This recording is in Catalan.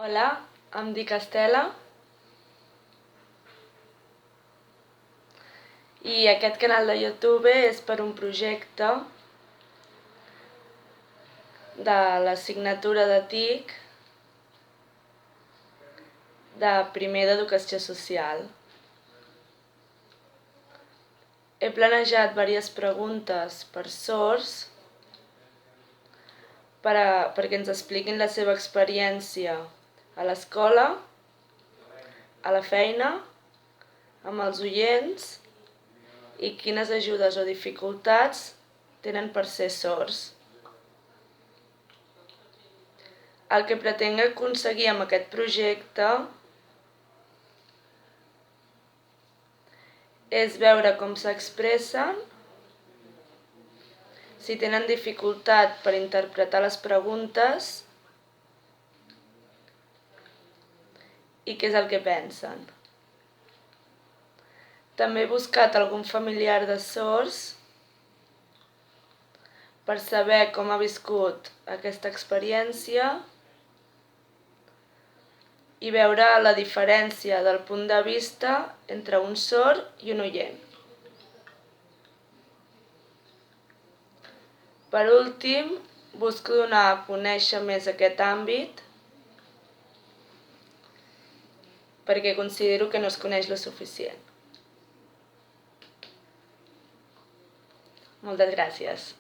Hola, em dic Estela i aquest canal de YouTube és per un projecte de l'assignatura de TIC de primer d'Educació Social. He planejat diverses preguntes per sords perquè ens expliquin la seva experiència a l'escola, a la feina, amb els oients i quines ajudes o dificultats tenen per ser sords. El que pretenc aconseguir amb aquest projecte és veure com s'expressen, si tenen dificultat per interpretar les preguntes i què és el que pensen. També he buscat algun familiar de sords per saber com ha viscut aquesta experiència i veure la diferència del punt de vista entre un sord i un oient. Per últim, busco donar a conèixer més aquest àmbit perquè considero que no es coneix lo suficient. Moltes gràcies.